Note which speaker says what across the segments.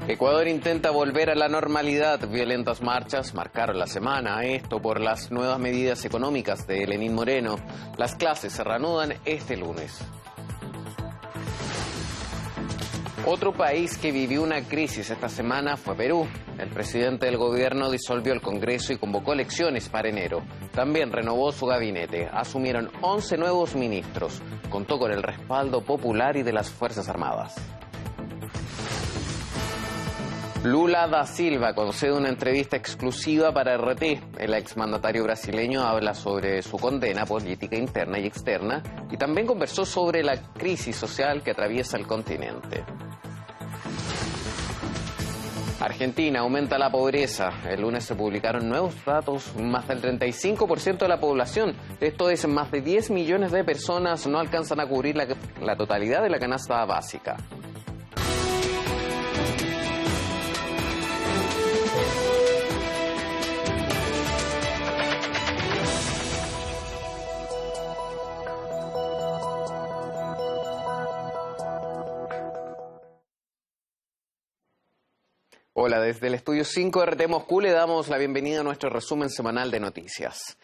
Speaker 1: Ecuador intenta volver a la normalidad. Violentas marchas marcaron la semana. Esto por las nuevas medidas económicas de Lenín Moreno. Las clases se reanudan este lunes. Otro país que vivió una crisis esta semana fue Perú. El presidente del gobierno disolvió el Congreso y convocó elecciones para enero. También renovó su gabinete. Asumieron 11 nuevos ministros. Contó con el respaldo popular y de las Fuerzas Armadas. Lula da Silva concede una entrevista exclusiva para RT. El exmandatario brasileño habla sobre su condena política interna y externa y también conversó sobre la crisis social que atraviesa el continente. Argentina aumenta la pobreza. El lunes se publicaron nuevos datos. Más del 35% de la población, esto es, más de 10 millones de personas, no alcanzan a cubrir la totalidad de la canasta básica. Hola, desde el Estudio 5 de RT Moscú le damos la bienvenida a nuestro resumen semanal de noticias.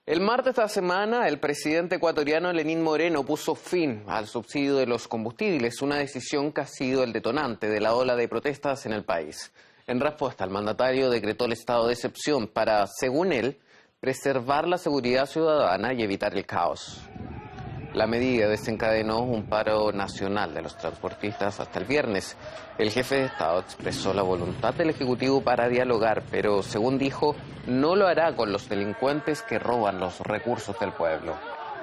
Speaker 1: El martes de esta semana, el presidente ecuatoriano Lenín Moreno puso fin al subsidio de los combustibles, una decisión que ha sido el detonante de la ola de protestas en el país. En respuesta, el mandatario decretó el estado de excepción para, según él, preservar la seguridad ciudadana y evitar el caos. La medida desencadenó un paro nacional de los transportistas hasta el viernes. El jefe de Estado expresó la voluntad del Ejecutivo para dialogar, pero, según dijo, no lo hará con los delincuentes que roban los recursos del pueblo.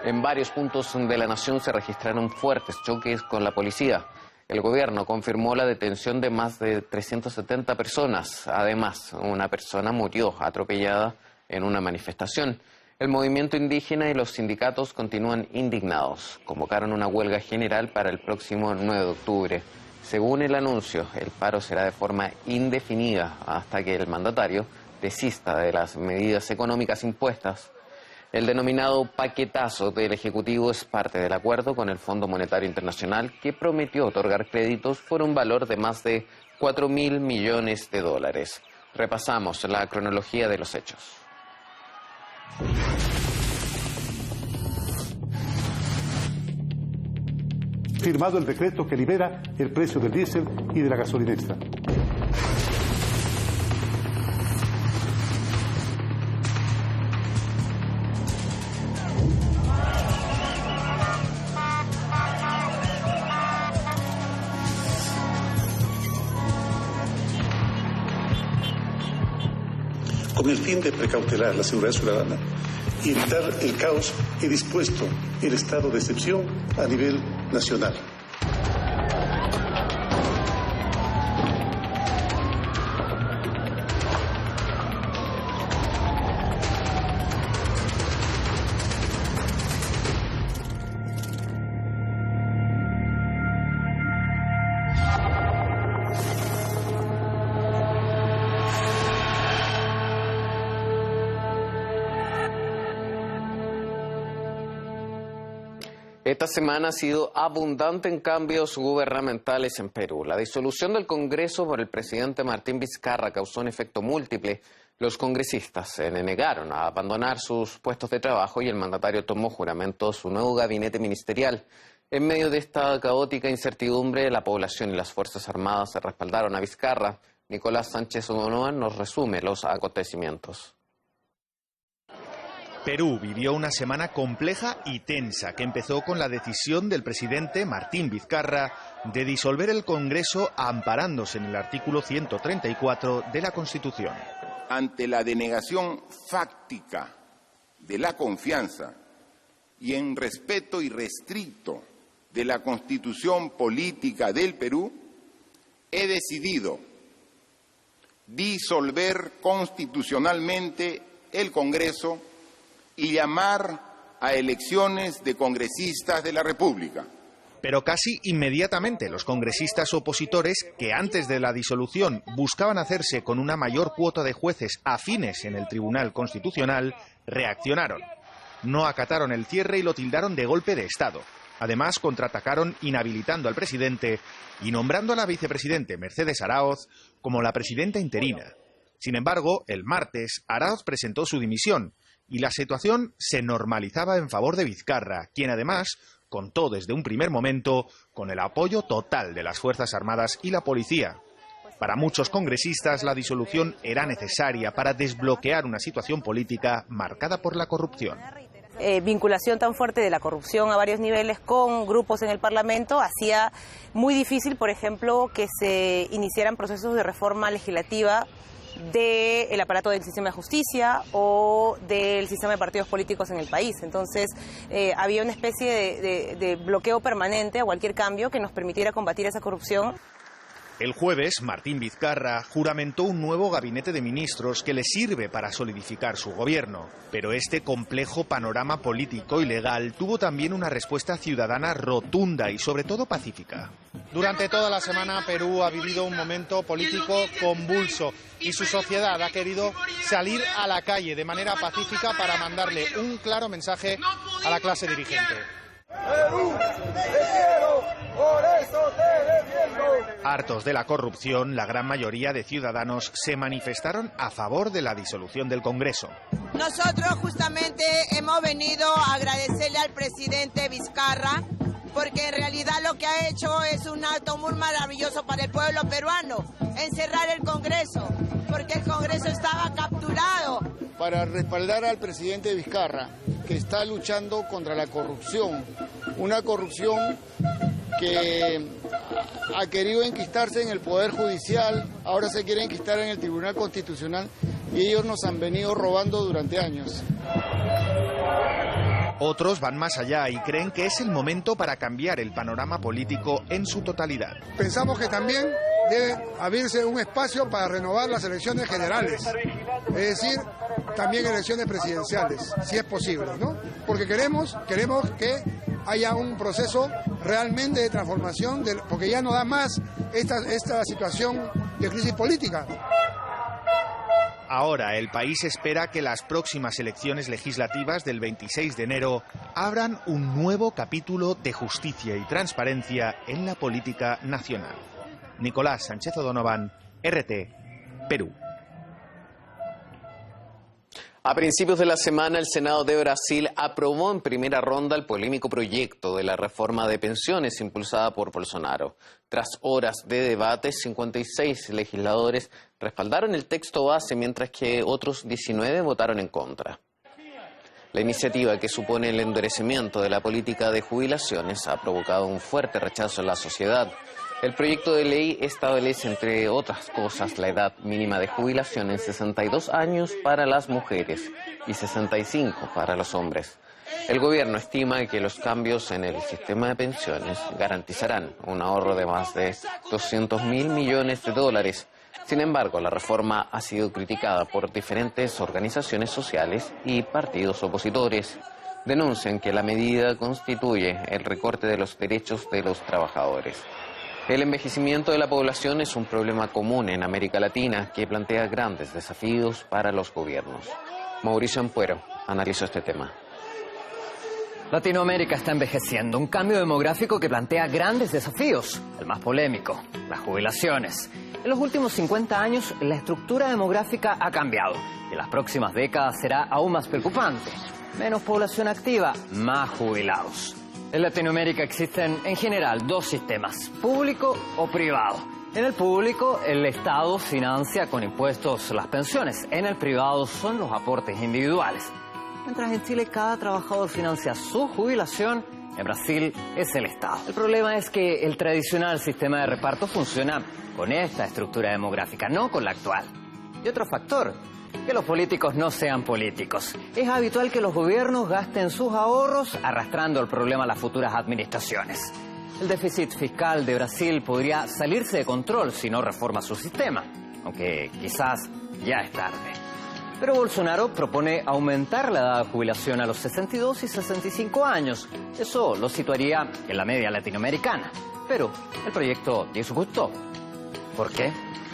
Speaker 1: En varios puntos de la nación se registraron fuertes choques con la policía. El gobierno confirmó la detención de más de 370 personas. Además, una persona murió atropellada en una manifestación. El movimiento indígena y los sindicatos continúan indignados. Convocaron una huelga general para el próximo 9 de octubre. Según el anuncio, el paro será de forma indefinida hasta que el mandatario desista de las medidas económicas impuestas. El denominado paquetazo del Ejecutivo es parte del acuerdo con el Fondo Monetario Internacional, que prometió otorgar créditos por un valor de más de 4.000 millones de dólares. Repasamos la cronología de los hechos.
Speaker 2: Firmado el decreto que libera el precio del diésel y de la gasolina extra. Con el fin de precautelar la seguridad ciudadana y evitar el caos, he dispuesto el estado de excepción a nivel nacional.
Speaker 1: Esta semana ha sido abundante en cambios gubernamentales en Perú. La disolución del Congreso por el presidente Martín Vizcarra causó un efecto múltiple. Los congresistas se negaron a abandonar sus puestos de trabajo y el mandatario tomó juramento su nuevo gabinete ministerial. En medio de esta caótica incertidumbre, la población y las Fuerzas Armadas se respaldaron a Vizcarra. Nicolás Sánchez Onoa nos resume los acontecimientos.
Speaker 3: Perú vivió una semana compleja y tensa que empezó con la decisión del presidente Martín Vizcarra de disolver el Congreso amparándose en el artículo 134 de la Constitución.
Speaker 4: Ante la denegación fáctica de la confianza y en respeto irrestricto de la Constitución política del Perú, he decidido disolver constitucionalmente el Congreso y llamar a elecciones de congresistas de la República.
Speaker 3: Pero casi inmediatamente los congresistas opositores, que antes de la disolución buscaban hacerse con una mayor cuota de jueces afines en el Tribunal Constitucional, reaccionaron. No acataron el cierre y lo tildaron de golpe de Estado. Además, contraatacaron inhabilitando al presidente y nombrando a la vicepresidente Mercedes Araoz como la presidenta interina. Sin embargo, el martes, Araoz presentó su dimisión y la situación se normalizaba en favor de Vizcarra, quien además contó desde un primer momento con el apoyo total de las Fuerzas Armadas y la policía. Para muchos congresistas, la disolución era necesaria para desbloquear una situación política marcada por la corrupción.
Speaker 5: Vinculación tan fuerte de la corrupción a varios niveles con grupos en el Parlamento hacía muy difícil, por ejemplo, que se iniciaran procesos de reforma legislativa del aparato del sistema de justicia o del sistema de partidos políticos en el país. Entonces, había una especie de bloqueo permanente a cualquier cambio que nos permitiera combatir esa corrupción.
Speaker 3: El jueves, Martín Vizcarra juramentó un nuevo gabinete de ministros que le sirve para solidificar su gobierno. Pero este complejo panorama político y legal tuvo también una respuesta ciudadana rotunda y sobre todo pacífica.
Speaker 6: Durante toda la semana Perú ha vivido un momento político convulso y su sociedad ha querido salir a la calle de manera pacífica para mandarle un claro mensaje a la clase dirigente.
Speaker 7: Perú, te quiero, por eso te defiendo.
Speaker 3: Hartos de la corrupción, la gran mayoría de ciudadanos se manifestaron a favor de la disolución del Congreso.
Speaker 8: Nosotros justamente hemos venido a agradecerle al presidente Vizcarra porque en realidad lo que ha hecho es un acto muy maravilloso para el pueblo peruano, encerrar el Congreso, porque el Congreso estaba capturado.
Speaker 9: Para respaldar al presidente Vizcarra, que está luchando contra la corrupción, una corrupción que ha querido enquistarse en el Poder Judicial, ahora se quiere enquistar en el Tribunal Constitucional y ellos nos han venido robando durante años.
Speaker 3: Otros van más allá y creen que es el momento para cambiar el panorama político en su totalidad.
Speaker 10: Pensamos que también debe abrirse un espacio para renovar las elecciones generales, es decir, también elecciones presidenciales, si es posible, ¿no? Porque queremos que haya un proceso realmente de transformación, porque ya no da más esta situación de crisis política.
Speaker 3: Ahora el país espera que las próximas elecciones legislativas del 26 de enero abran un nuevo capítulo de justicia y transparencia en la política nacional. Nicolás Sánchez O'Donovan, RT, Perú.
Speaker 1: A principios de la semana, el Senado de Brasil aprobó en primera ronda el polémico proyecto de la reforma de pensiones impulsada por Bolsonaro. Tras horas de debate, 56 legisladores respaldaron el texto base, mientras que otros 19 votaron en contra. La iniciativa, que supone el endurecimiento de la política de jubilaciones, ha provocado un fuerte rechazo en la sociedad. El proyecto de ley establece, entre otras cosas, la edad mínima de jubilación en 62 años para las mujeres y 65 para los hombres. El gobierno estima que los cambios en el sistema de pensiones garantizarán un ahorro de más de 200.000 millones de dólares. Sin embargo, la reforma ha sido criticada por diferentes organizaciones sociales y partidos opositores. Denuncian que la medida constituye el recorte de los derechos de los trabajadores. El envejecimiento de la población es un problema común en América Latina que plantea grandes desafíos para los gobiernos. Mauricio Ampuero analizó este tema.
Speaker 11: Latinoamérica está envejeciendo, un cambio demográfico que plantea grandes desafíos. El más polémico, las jubilaciones. En los últimos 50 años, la estructura demográfica ha cambiado y en las próximas décadas será aún más preocupante. Menos población activa, más jubilados. En Latinoamérica existen, en general, dos sistemas, público o privado. En el público, el Estado financia con impuestos las pensiones. En el privado son los aportes individuales. Mientras en Chile cada trabajador financia su jubilación, en Brasil es el Estado. El problema es que el tradicional sistema de reparto funciona con esta estructura demográfica, no con la actual. Y otro factor, que los políticos no sean políticos. Es habitual que los gobiernos gasten sus ahorros arrastrando el problema a las futuras administraciones. El déficit fiscal de Brasil podría salirse de control si no reforma su sistema, aunque quizás ya es tarde. Pero Bolsonaro propone aumentar la edad de jubilación a los 62 y 65 años. Eso lo situaría en la media latinoamericana. Pero el proyecto disgustó. ¿Por qué?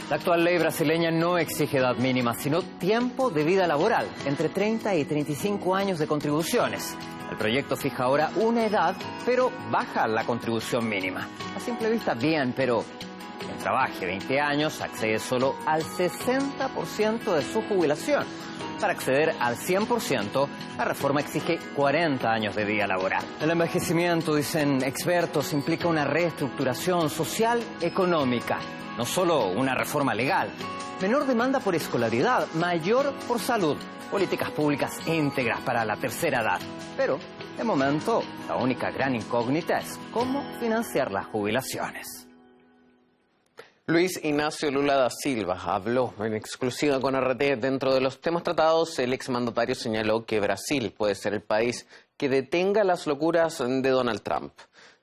Speaker 11: La actual ley brasileña no exige edad mínima, sino tiempo de vida laboral, entre 30 y 35 años de contribuciones. El proyecto fija ahora una edad, pero baja la contribución mínima. A simple vista, bien, pero quien trabaje 20 años accede solo al 60% de su jubilación. Para acceder al 100%, la reforma exige 40 años de vida laboral. El envejecimiento, dicen expertos, implica una reestructuración social, económica, no solo una reforma legal. Menor demanda por escolaridad, mayor por salud, políticas públicas íntegras para la tercera edad. Pero, de momento, la única gran incógnita es cómo financiar las jubilaciones.
Speaker 1: Luis Ignacio Lula da Silva habló en exclusiva con RT. Dentro de los temas tratados, el exmandatario señaló que Brasil puede ser el país que detenga las locuras de Donald Trump.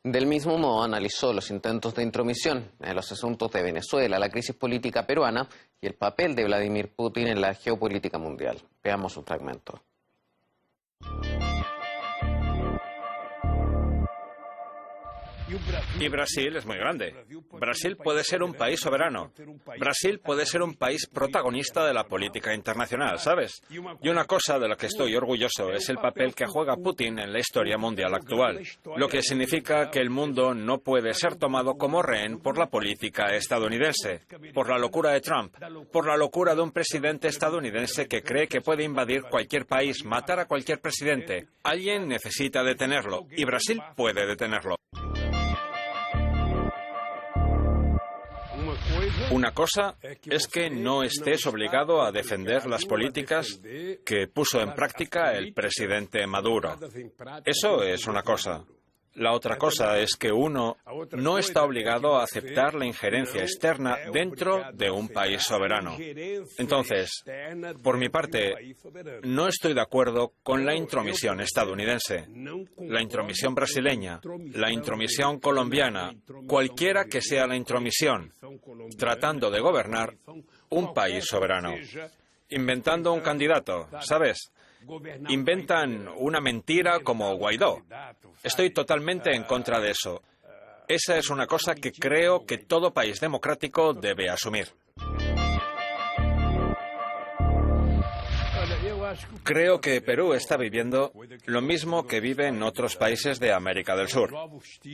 Speaker 1: Del mismo modo, analizó los intentos de intromisión en los asuntos de Venezuela, la crisis política peruana y el papel de Vladimir Putin en la geopolítica mundial. Veamos un fragmento.
Speaker 12: Y Brasil es muy grande. Brasil puede ser un país soberano. Brasil puede ser un país protagonista de la política internacional, ¿sabes? Y una cosa de la que estoy orgulloso es el papel que juega Putin en la historia mundial actual, lo que significa que el mundo no puede ser tomado como rehén por la política estadounidense, por la locura de Trump, por la locura de un presidente estadounidense que cree que puede invadir cualquier país, matar a cualquier presidente. Alguien necesita detenerlo, y Brasil puede detenerlo. Una cosa es que no estés obligado a defender las políticas que puso en práctica el presidente Maduro. Eso es una cosa. La otra cosa es que uno no está obligado a aceptar la injerencia externa dentro de un país soberano. Entonces, por mi parte, no estoy de acuerdo con la intromisión estadounidense, la intromisión brasileña, la intromisión colombiana, cualquiera que sea la intromisión, tratando de gobernar un país soberano, inventando un candidato, ¿sabes? Inventan una mentira como Guaidó. Estoy totalmente en contra de eso. Esa es una cosa que creo que todo país democrático debe asumir. Creo que Perú está viviendo lo mismo que viven otros países de América del Sur.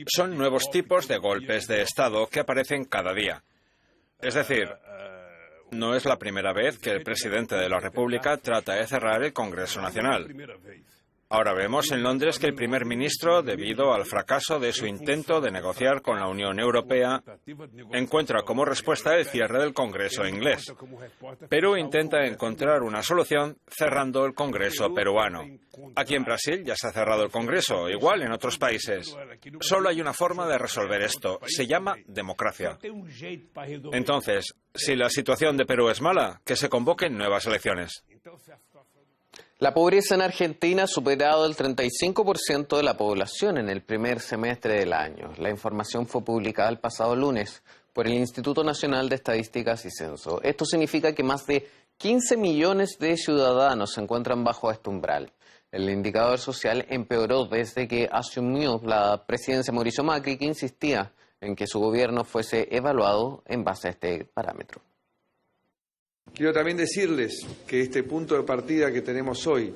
Speaker 12: Son nuevos tipos de golpes de Estado que aparecen cada día. Es decir, no es la primera vez que el presidente de la República trata de cerrar el Congreso Nacional. Ahora vemos en Londres que el primer ministro, debido al fracaso de su intento de negociar con la Unión Europea, encuentra como respuesta el cierre del Congreso inglés. Perú intenta encontrar una solución cerrando el Congreso peruano. Aquí en Brasil ya se ha cerrado el Congreso, igual en otros países. Solo hay una forma de resolver esto, se llama democracia. Entonces, si la situación de Perú es mala, que se convoquen nuevas elecciones.
Speaker 1: La pobreza en Argentina ha superado el 35% de la población en el primer semestre del año. La información fue publicada el pasado lunes por el Instituto Nacional de Estadísticas y Censo. Esto significa que más de 15 millones de ciudadanos se encuentran bajo este umbral. El indicador social empeoró desde que asumió la presidencia Mauricio Macri, que insistía en que su gobierno fuese evaluado en base a este parámetro.
Speaker 13: Quiero también decirles que este punto de partida que tenemos hoy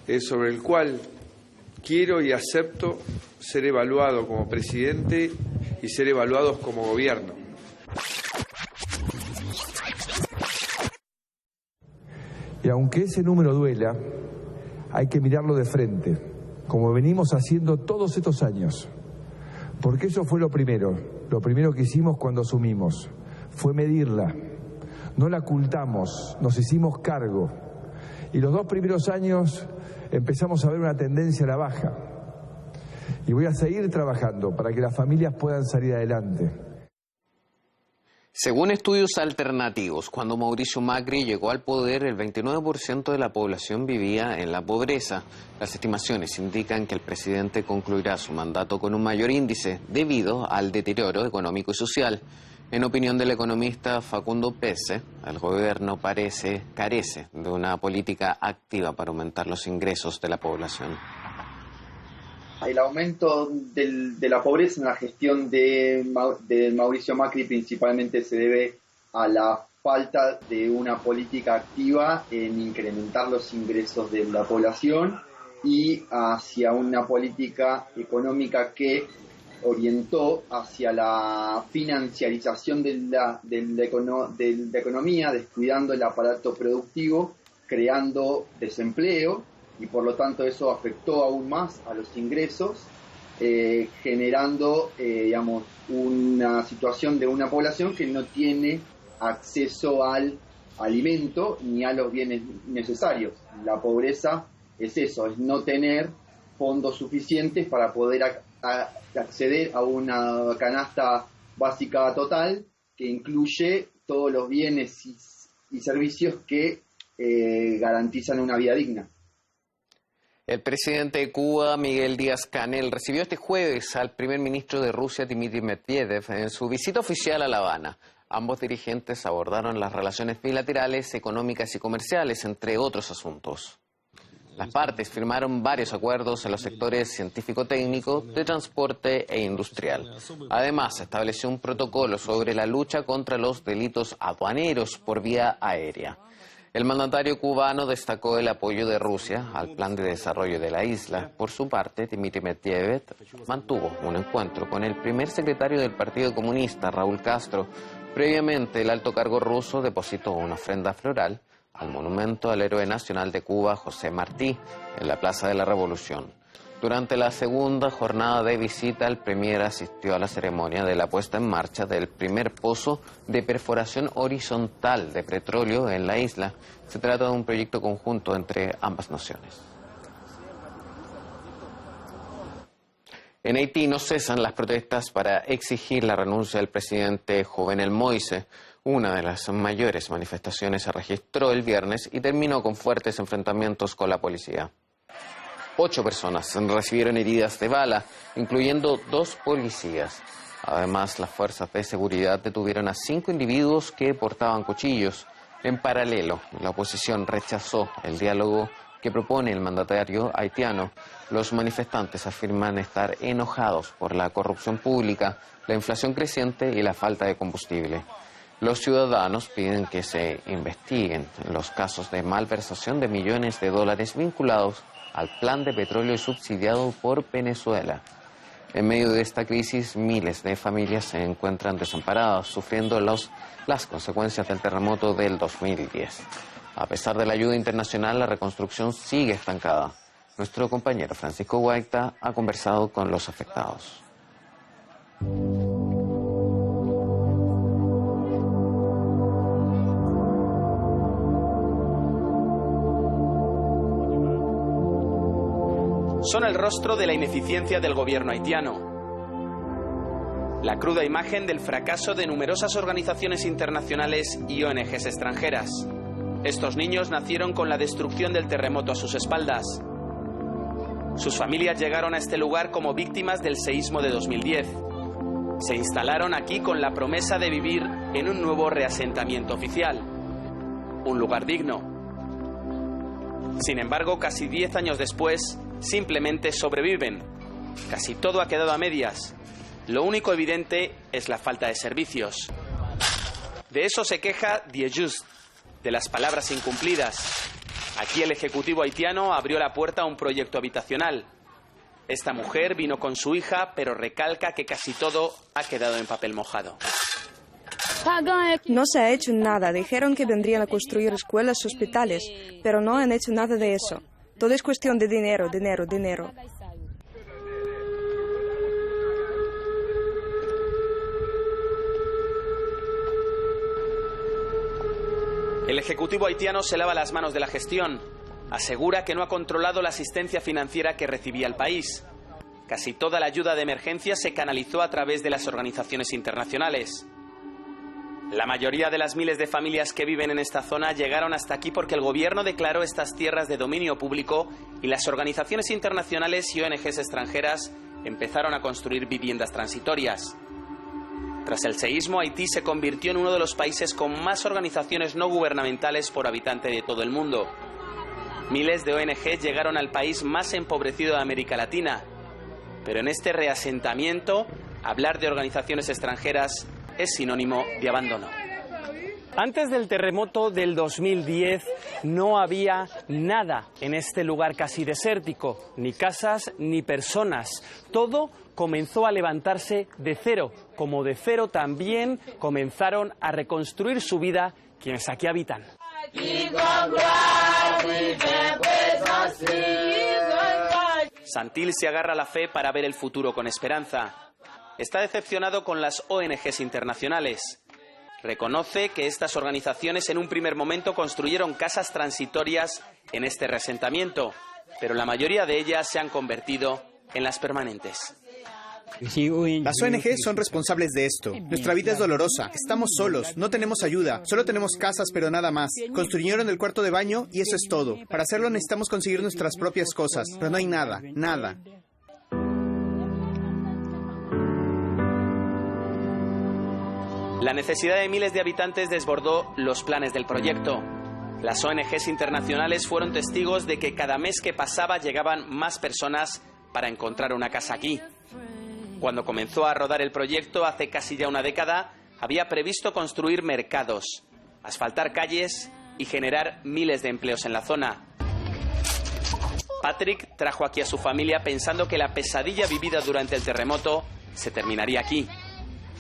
Speaker 13: es sobre el cual quiero y acepto ser evaluado como presidente y ser evaluados como gobierno. Y aunque ese número duela, hay que mirarlo de frente, como venimos haciendo todos estos años. Porque eso fue lo primero que hicimos cuando asumimos, fue medirla. No la ocultamos, nos hicimos cargo. Y los 2 primeros años empezamos a ver una tendencia a la baja. Y voy a seguir trabajando para que las familias puedan salir adelante.
Speaker 1: Según estudios alternativos, cuando Mauricio Macri llegó al poder, el 29% de la población vivía en la pobreza. Las estimaciones indican que el presidente concluirá su mandato con un mayor índice debido al deterioro económico y social. En opinión del economista Facundo Pese, el gobierno carece de una política activa para aumentar los ingresos de la población.
Speaker 14: El aumento de la pobreza en la gestión de Mauricio Macri principalmente se debe a la falta de una política activa en incrementar los ingresos de la población y hacia una política económica que orientó hacia la financiarización de la economía, descuidando el aparato productivo, creando desempleo, y por lo tanto eso afectó aún más a los ingresos, generando una situación de una población que no tiene acceso al alimento ni a los bienes necesarios. La pobreza es eso, es no tener fondos suficientes para poder acceder a una canasta básica total que incluye todos los bienes y servicios que garantizan una vida digna.
Speaker 1: El presidente de Cuba, Miguel Díaz-Canel, recibió este jueves al primer ministro de Rusia, Dmitry Medvedev, en su visita oficial a La Habana. Ambos dirigentes abordaron las relaciones bilaterales, económicas y comerciales, entre otros asuntos. Las partes firmaron varios acuerdos en los sectores científico-técnico, de transporte e industrial. Además, se estableció un protocolo sobre la lucha contra los delitos aduaneros por vía aérea. El mandatario cubano destacó el apoyo de Rusia al plan de desarrollo de la isla. Por su parte, Dmitry Medvedev mantuvo un encuentro con el primer secretario del Partido Comunista, Raúl Castro. Previamente, el alto cargo ruso depositó una ofrenda floral al monumento al héroe nacional de Cuba, José Martí, en la Plaza de la Revolución. Durante la segunda jornada de visita, el premier asistió a la ceremonia de la puesta en marcha del primer pozo de perforación horizontal de petróleo en la isla. Se trata de un proyecto conjunto entre ambas naciones. En Haití no cesan las protestas para exigir la renuncia del presidente Jovenel Moïse. Una de las mayores manifestaciones se registró el viernes y terminó con fuertes enfrentamientos con la policía. 8 personas recibieron heridas de bala, incluyendo 2 policías. Además, las fuerzas de seguridad detuvieron a 5 individuos que portaban cuchillos. En paralelo, la oposición rechazó el diálogo que propone el mandatario haitiano. Los manifestantes afirman estar enojados por la corrupción pública, la inflación creciente y la falta de combustible. Los ciudadanos piden que se investiguen los casos de malversación de millones de dólares vinculados al plan de petróleo subsidiado por Venezuela. En medio de esta crisis, miles de familias se encuentran desamparadas, sufriendo las consecuencias del terremoto del 2010. A pesar de la ayuda internacional, la reconstrucción sigue estancada. Nuestro compañero Francisco Guaita ha conversado con los afectados.
Speaker 15: Son el rostro de la ineficiencia del gobierno haitiano. La cruda imagen del fracaso de numerosas organizaciones internacionales y ONGs extranjeras. Estos niños nacieron con la destrucción del terremoto a sus espaldas. Sus familias llegaron a este lugar como víctimas del seísmo de 2010. Se instalaron aquí con la promesa de vivir en un nuevo reasentamiento oficial. Un lugar digno. Sin embargo, casi 10 años después, simplemente sobreviven. Casi todo ha quedado a medias. Lo único evidente es la falta de servicios. De eso se queja Diejust, de las palabras incumplidas. Aquí el ejecutivo haitiano abrió la puerta a un proyecto habitacional. Esta mujer vino con su hija, pero recalca que casi todo ha quedado en papel mojado.
Speaker 16: No se ha hecho nada. Dijeron que vendrían a construir escuelas y hospitales, pero no han hecho nada de eso. Todo es cuestión de dinero, dinero, dinero.
Speaker 15: El ejecutivo haitiano se lava las manos de la gestión. Asegura que no ha controlado la asistencia financiera que recibía el país. Casi toda la ayuda de emergencia se canalizó a través de las organizaciones internacionales. La mayoría de las miles de familias que viven en esta zona llegaron hasta aquí porque el gobierno declaró estas tierras de dominio público y las organizaciones internacionales y ONGs extranjeras empezaron a construir viviendas transitorias. Tras el seísmo, Haití se convirtió en uno de los países con más organizaciones no gubernamentales por habitante de todo el mundo. Miles de ONG llegaron al país más empobrecido de América Latina. Pero en este reasentamiento, hablar de organizaciones extranjeras es sinónimo de abandono. Antes del terremoto del 2010 no había nada en este lugar casi desértico, ni casas ni personas. Todo comenzó a levantarse de cero, como de cero también comenzaron a reconstruir su vida quienes aquí habitan. Santil se agarra a la fe para ver el futuro con esperanza. Está decepcionado con las ONGs internacionales. Reconoce que estas organizaciones en un primer momento construyeron casas transitorias en este reasentamiento, pero la mayoría de ellas se han convertido en las permanentes.
Speaker 17: Las ONG son responsables de esto. Nuestra vida es dolorosa. Estamos solos, no tenemos ayuda, solo tenemos casas pero nada más. Construyeron el cuarto de baño y eso es todo. Para hacerlo necesitamos conseguir nuestras propias cosas, pero no hay nada, nada.
Speaker 15: La necesidad de miles de habitantes desbordó los planes del proyecto. Las ONGs internacionales fueron testigos de que cada mes que pasaba llegaban más personas para encontrar una casa aquí. Cuando comenzó a rodar el proyecto hace casi ya una década, había previsto construir mercados, asfaltar calles y generar miles de empleos en la zona. Patrick trajo aquí a su familia pensando que la pesadilla vivida durante el terremoto se terminaría aquí.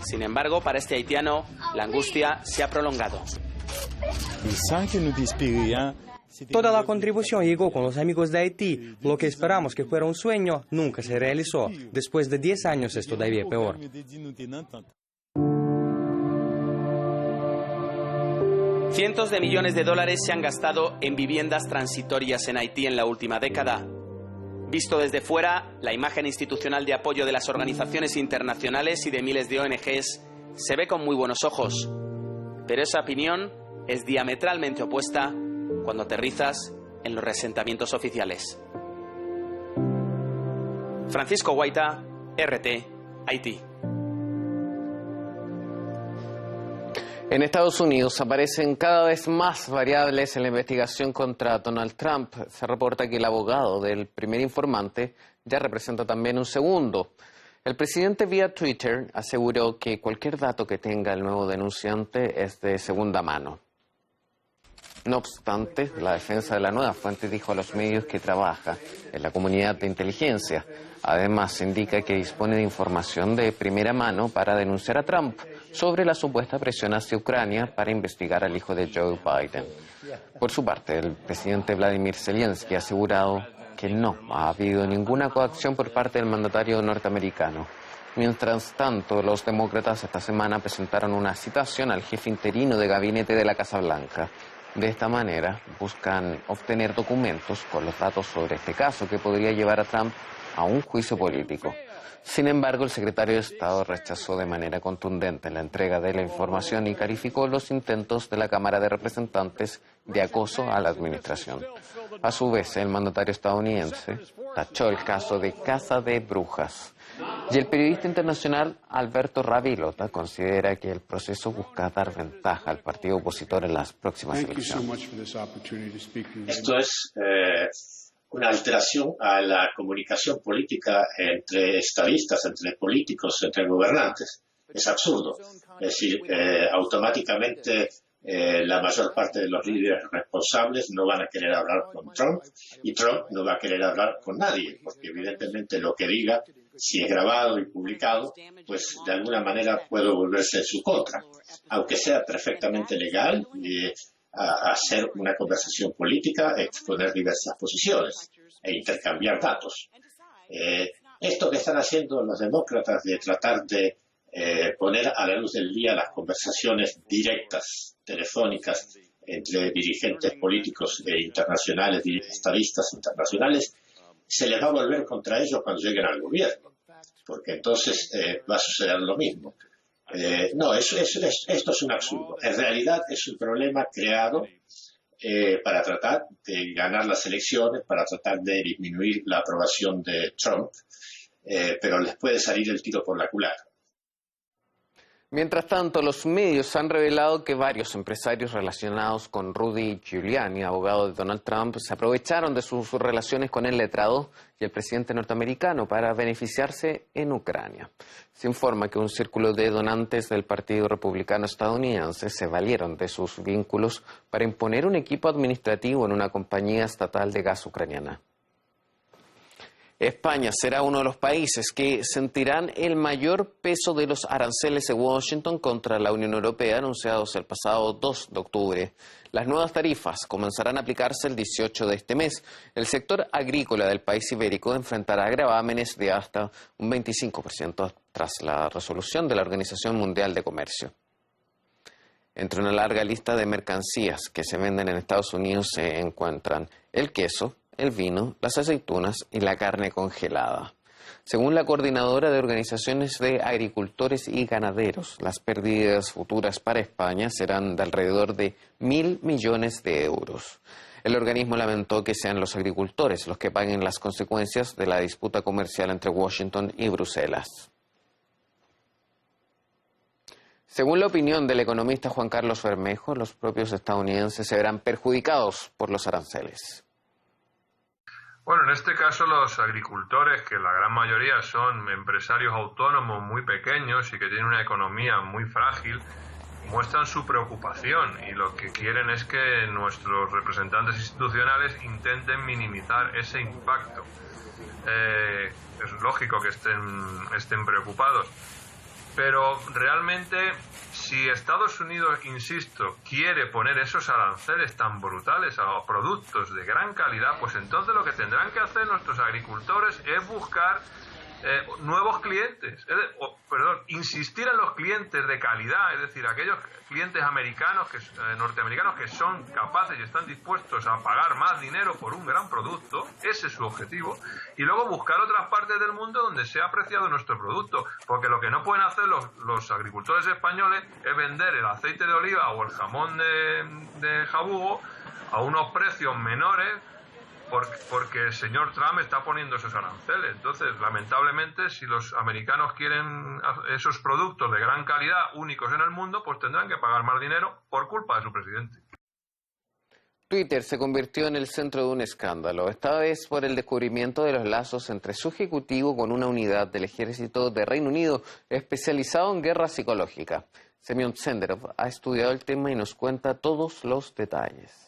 Speaker 15: Sin embargo, para este haitiano, la angustia se ha prolongado.
Speaker 18: Toda la contribución llegó con los amigos de Haití. Lo que esperamos que fuera un sueño nunca se realizó. Después de 10 años es todavía peor.
Speaker 15: Cientos de millones de dólares se han gastado en viviendas transitorias en Haití en la última década. Visto desde fuera, la imagen institucional de apoyo de las organizaciones internacionales y de miles de ONGs se ve con muy buenos ojos. Pero esa opinión es diametralmente opuesta cuando aterrizas en los reasentamientos oficiales. Francisco Guaita, RT, Haití.
Speaker 1: En Estados Unidos aparecen cada vez más variables en la investigación contra Donald Trump. Se reporta que el abogado del primer informante ya representa también un segundo. El presidente vía Twitter aseguró que cualquier dato que tenga el nuevo denunciante es de segunda mano. No obstante, la defensa de la nueva fuente dijo a los medios que trabaja en la comunidad de inteligencia. Además, indica que dispone de información de primera mano para denunciar a Trump sobre la supuesta presión hacia Ucrania para investigar al hijo de Joe Biden. Por su parte, el presidente Vladimir Zelensky ha asegurado que no ha habido ninguna coacción por parte del mandatario norteamericano. Mientras tanto, los demócratas esta semana presentaron una citación al jefe interino de gabinete de la Casa Blanca. De esta manera, buscan obtener documentos con los datos sobre este caso que podría llevar a Trump a un juicio político. Sin embargo, el secretario de Estado rechazó de manera contundente la entrega de la información y calificó los intentos de la Cámara de Representantes de acoso a la administración. A su vez, el mandatario estadounidense tachó el caso de caza de brujas. Y el periodista internacional Alberto Ravilota considera que el proceso busca dar ventaja al partido opositor en las próximas elecciones.
Speaker 19: Esto es una alteración a la comunicación política entre estadistas, entre políticos, entre gobernantes. Es absurdo. Es decir, automáticamente la mayor parte de los líderes responsables no van a querer hablar con Trump y Trump no va a querer hablar con nadie, porque evidentemente lo que diga, si es grabado y publicado, pues de alguna manera puede volverse en su contra, aunque sea perfectamente legal hacer una conversación política, exponer diversas posiciones e intercambiar datos. Esto que están haciendo los demócratas de tratar de poner a la luz del día las conversaciones directas, telefónicas, entre dirigentes políticos internacionales, estadistas internacionales, se les va a volver contra ellos cuando lleguen al gobierno, porque entonces va a suceder lo mismo. No, esto es un absurdo. En realidad es un problema creado para tratar de ganar las elecciones, para tratar de disminuir la aprobación de Trump, pero les puede salir el tiro por la culata.
Speaker 1: Mientras tanto, los medios han revelado que varios empresarios relacionados con Rudy Giuliani, abogado de Donald Trump, se aprovecharon de sus relaciones con el letrado y el presidente norteamericano para beneficiarse en Ucrania. Se informa que un círculo de donantes del Partido Republicano estadounidense se valieron de sus vínculos para imponer un equipo administrativo en una compañía estatal de gas ucraniana. España será uno de los países que sentirán el mayor peso de los aranceles de Washington contra la Unión Europea anunciados el pasado 2 de octubre. Las nuevas tarifas comenzarán a aplicarse el 18 de este mes. El sector agrícola del país ibérico enfrentará gravámenes de hasta un 25% tras la resolución de la Organización Mundial de Comercio. Entre una larga lista de mercancías que se venden en Estados Unidos se encuentran el queso, el vino, las aceitunas y la carne congelada. Según la coordinadora de organizaciones de agricultores y ganaderos, las pérdidas futuras para España serán de alrededor de 1.000 millones de euros. El organismo lamentó que sean los agricultores los que paguen las consecuencias de la disputa comercial entre Washington y Bruselas. Según la opinión del economista Juan Carlos Bermejo, los propios estadounidenses se verán perjudicados por los aranceles.
Speaker 20: Bueno, en este caso los agricultores, que la gran mayoría son empresarios autónomos muy pequeños y que tienen una economía muy frágil, muestran su preocupación y lo que quieren es que nuestros representantes institucionales intenten minimizar ese impacto. Es lógico que estén preocupados, pero realmente si Estados Unidos, insisto, quiere poner esos aranceles tan brutales a productos de gran calidad, pues entonces lo que tendrán que hacer nuestros agricultores es buscar nuevos clientes, insistir en los clientes de calidad, es decir, aquellos clientes americanos, norteamericanos que son capaces y están dispuestos a pagar más dinero por un gran producto, ese es su objetivo, y luego buscar otras partes del mundo donde sea apreciado nuestro producto, porque lo que no pueden hacer los agricultores españoles es vender el aceite de oliva o el jamón de jabugo a unos precios menores, porque el señor Trump está poniendo esos aranceles. Entonces, lamentablemente, si los americanos quieren esos productos de gran calidad, únicos en el mundo, pues tendrán que pagar más dinero por culpa de su presidente.
Speaker 1: Twitter se convirtió en el centro de un escándalo, esta vez por el descubrimiento de los lazos entre su ejecutivo con una unidad del ejército de Reino Unido especializado en guerra psicológica. Semyon Senderov ha estudiado el tema y nos cuenta todos los detalles.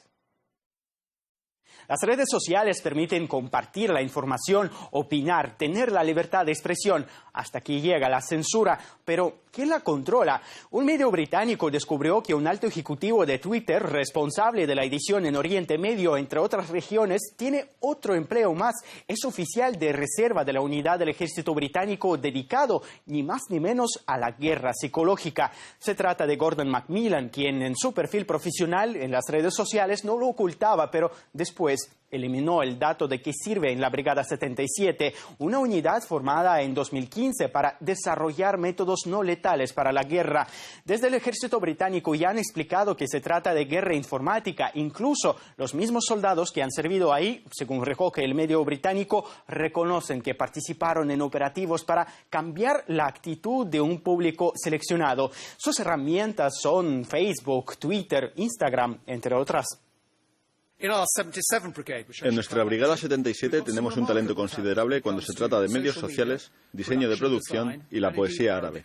Speaker 21: Las redes sociales permiten compartir la información, opinar, tener la libertad de expresión, hasta que llega la censura. Pero, ¿quién la controla? Un medio británico descubrió que un alto ejecutivo de Twitter, responsable de la edición en Oriente Medio, entre otras regiones, tiene otro empleo más. Es oficial de reserva de la unidad del ejército británico dedicado, ni más ni menos, a la guerra psicológica. Se trata de Gordon Macmillan, quien en su perfil profesional en las redes sociales no lo ocultaba, pero después eliminó el dato de que sirve en la Brigada 77, una unidad formada en 2015 para desarrollar métodos no letales para la guerra. Desde el ejército británico ya han explicado que se trata de guerra informática. Incluso los mismos soldados que han servido ahí, según recoge el medio británico, reconocen que participaron en operativos para cambiar la actitud de un público seleccionado. Sus herramientas son Facebook, Twitter, Instagram, entre otras.
Speaker 22: En nuestra Brigada 77 tenemos un talento considerable cuando se trata de medios sociales, diseño de producción y la poesía árabe.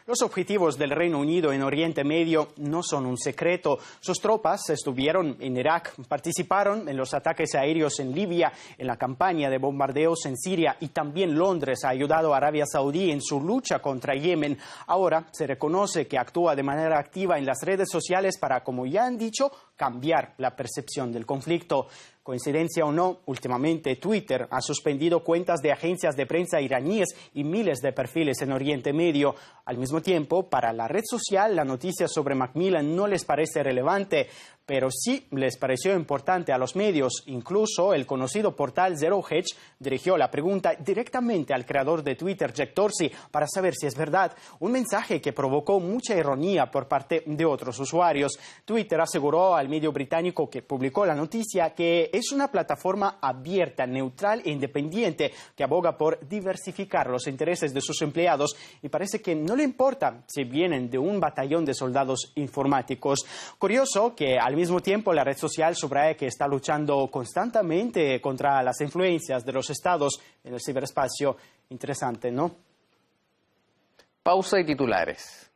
Speaker 21: Los objetivos del Reino Unido en Oriente Medio no son un secreto. Sus tropas estuvieron en Irak, participaron en los ataques aéreos en Libia, en la campaña de bombardeos en Siria, y también Londres ha ayudado a Arabia Saudí en su lucha contra Yemen. Ahora se reconoce que actúa de manera activa en las redes sociales para, como ya han dicho, cambiar la percepción del conflicto. Coincidencia o no, últimamente Twitter ha suspendido cuentas de agencias de prensa iraníes y miles de perfiles en Oriente Medio. Al mismo tiempo, para la red social, la noticia sobre Macmillan no les parece relevante. pero sí les pareció importante a los medios. Incluso el conocido portal Zero Hedge dirigió la pregunta directamente al creador de Twitter, Jack Dorsey, para saber si es verdad. Un mensaje que provocó mucha ironía por parte de otros usuarios. Twitter aseguró al medio británico que publicó la noticia que es una plataforma abierta, neutral e independiente que aboga por diversificar los intereses de sus empleados y parece que no le importa si vienen de un batallón de soldados informáticos. Curioso que al mismo tiempo la red social subraya que está luchando constantemente contra las influencias de los estados en el ciberespacio. Interesante, ¿no?
Speaker 1: Pausa y titulares.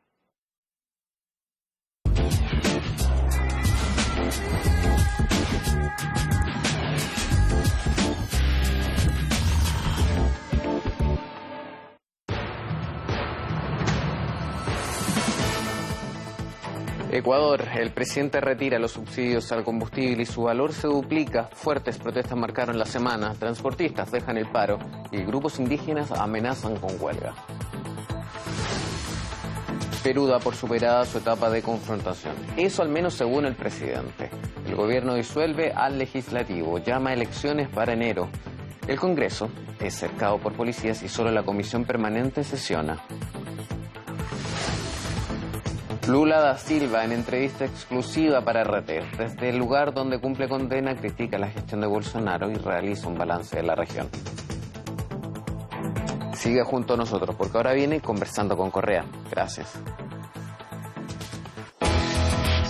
Speaker 1: Ecuador, el presidente retira los subsidios al combustible y su valor se duplica. Fuertes protestas marcaron la semana. Transportistas dejan el paro y grupos indígenas amenazan con huelga. Perú da por superada su etapa de confrontación. Eso al menos según el presidente. El gobierno disuelve al legislativo, llama a elecciones para enero. El Congreso es cercado por policías y solo la comisión permanente sesiona. Lula da Silva en entrevista exclusiva para RT. Desde el lugar donde cumple condena critica la gestión de Bolsonaro y realiza un balance de la región. Siga junto a nosotros porque ahora viene Conversando con Correa. Gracias.